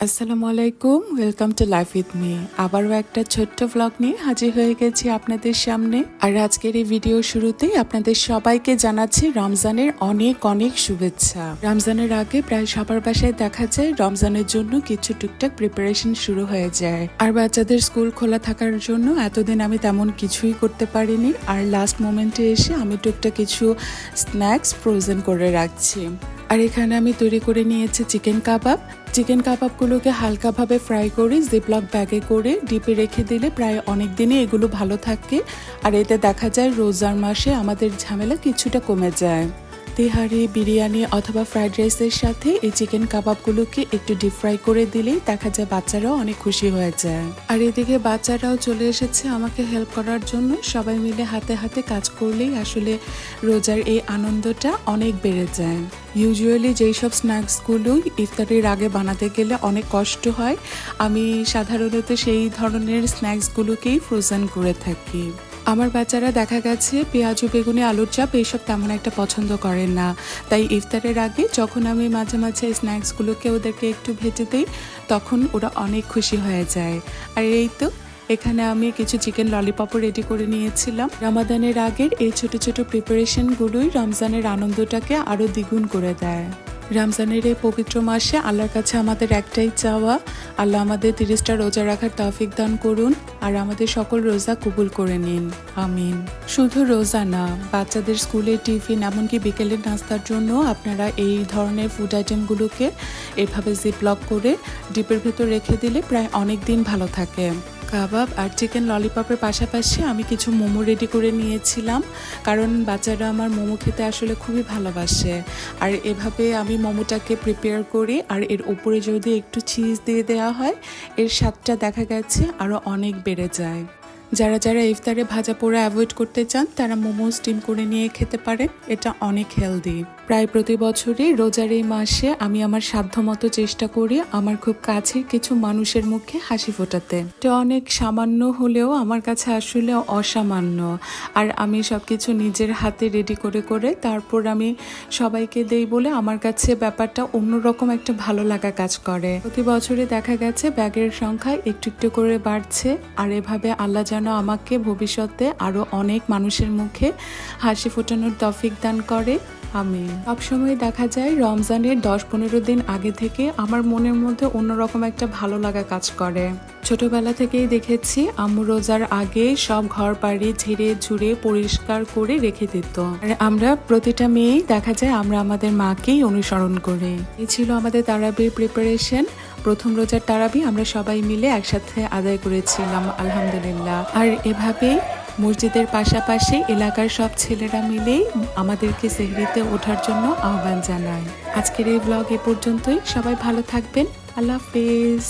আসসালামু আলাইকুম, welcome to life with me. আবারও একটা ছোট্ট ভ্লগ নিয়ে হাজির হয়ে গেছি আপনাদের সামনে। আর আজকের এই ভিডিও শুরুতেই আপনাদের সবাইকে জানাচ্ছি রমজানের অনেক অনেক শুভেচ্ছা। রমজানের আগে প্রায় সবার বাসায় দেখা যায় রমজানের জন্য কিছু টুকটাক প্রিপারেশন শুরু হয়ে যায়। আর বাচ্চাদের স্কুল খোলা থাকার জন্য এতদিন আমি তেমন কিছুই করতে পারিনি। আর লাস্ট মোমেন্টে এসে আমি টুকটাক কিছু স্ন্যাক্স ফ্রোজেন করে রাখছি। আর এখানে আমি তৈরি করে নিয়েছি চিকেন কাবাব। চিকেন কাবাবগুলোকে হালকাভাবে ফ্রাই করে জিপলক ব্যাগে করে ডিপে রেখে দিলে প্রায় অনেক দিনই এগুলো ভালো থাকে। আর এতে দেখা যায় রোজার মাসে আমাদের ঝামেলা কিছুটা কমে যায়। তেহারি, বিরিয়ানি অথবা ফ্রাইড রাইসের সাথে এই চিকেন কাবাবগুলোকে একটু ডিপ ফ্রাই করে দিলেই দেখা যায় বাচ্চারাও অনেক খুশি হয়ে যায়। আর এদিকে বাচ্চারাও চলে এসেছে আমাকে হেল্প করার জন্য। সবাই মিলে হাতে হাতে কাজ করলেই আসলে রোজার এই আনন্দটা অনেক বেড়ে যায়। ইউজুয়ালি যেই সব স্ন্যাক্সগুলো ইফতারের আগে বানাতে গেলে অনেক কষ্ট হয়, আমি সাধারণত সেই ধরনের স্ন্যাক্সগুলোকেই ফ্রোজেন করে থাকি। আমার বাচ্চারা দেখা গেছে পেঁয়াজ ও বেগুনি, আলুর চাপ এইসব তেমন একটা পছন্দ করেন না। তাই ইফতারের আগে যখন আমি মাঝে মাঝে স্ন্যাক্সগুলোকে ওদেরকে একটু ভেজে দিই, তখন ওরা অনেক খুশি হয়ে যায়। আর এই তো এখানে আমি কিছু চিকেন ললিপপও রেডি করে নিয়েছিলাম। রমাদানের আগের এই ছোট ছোট প্রিপারেশনগুলোই রমজানের আনন্দটাকে আরও দ্বিগুণ করে দেয়। রমজানের এই পবিত্র মাসে আল্লাহর কাছে আমাদের একটাই চাওয়া, আল্লাহ আমাদের 30টা রোজা রাখার তৌফিক দান করুন আর আমাদের সকল রোজা কবুল করে নিন, আমিন। শুধু রোজা না, বাচ্চাদের স্কুলের টিফিন এমনকি বিকেলের নাস্তার জন্য আপনারা এই ধরনের ফুড আইটেমগুলোকে এভাবে জিপলক করে ডিপের ভেতর রেখে দিলে প্রায় অনেক দিন ভালো থাকে। কাবাব আর চিকেন ললিপপের পাশাপাশি আমি কিছু মোমো রেডি করে নিয়েছিলাম, কারণ বাচ্চারা আমার মোমো খেতে আসলে খুবই ভালোবাসে। আর এভাবে আমি মোমোটাকে প্রিপেয়ার করি, আর এর উপরে যদি একটু চিজ দিয়ে দেওয়া হয় এর স্বাদটা দেখা গেছে আরও অনেক বেড়ে যায়। যারা যারা ইফতারে ভাজা পোড়া অ্যাভয়েড করতে চান তারা মোমো স্টিম করে নিয়ে খেতে পারেন, এটা অনেক হেলদি। প্রায় প্রতি বছরই রোজার এই মাসে আমি আমার সাধ্যমতো চেষ্টা করি আমার খুব কাছের কিছু মানুষের মুখে হাসি ফোটাতে। এটা অনেক সামান্য হলেও আমার কাছে আসলে অসামান্য। আর আমি সবকিছু নিজের হাতে রেডি করে করে তারপর আমি সবাইকে দেই বলে আমার কাছে ব্যাপারটা অন্যরকম একটা ভালো লাগা কাজ করে। প্রতি বছরে দেখা গেছে ব্যাগের সংখ্যা একটু একটু করে বাড়ছে। আর এভাবে আল্লাহ যেন আমাকে ভবিষ্যতে আরো অনেক মানুষের মুখে হাসি ফোটানোর তৌফিক দান করে, আমিন। সবসময় দেখা যায় রমজানের 10-15 দিন আগে থেকে আমার মনের মধ্যে অন্যরকম একটা ভালো লাগা কাজ করে। ছোটবেলা থেকেই দেখেছি আম্মু রোজার আগে সব ঘর বাড়ি ঝেড়ে ঝুড়ে পরিষ্কার করে রেখে দিত। আর আমরা প্রতিটা মেয়েই দেখা যায় আমরা আমাদের মাকেই অনুসরণ করি। এই ছিল আমাদের তারাবির প্রিপারেশন। প্রথম রোজার তারাবি আমরা সবাই মিলে একসাথে আদায় করেছিলাম, আলহামদুলিল্লাহ। আর এভাবেই মসজিদের পাশাপাশি এলাকার সব ছেলেরা মিলেই আমাদেরকে সেহরিতে ওঠার জন্য আহ্বান জানায়। আজকের এই ব্লগ এ পর্যন্তই। সবাই ভালো থাকবেন, আল্লাহ হাফেজ।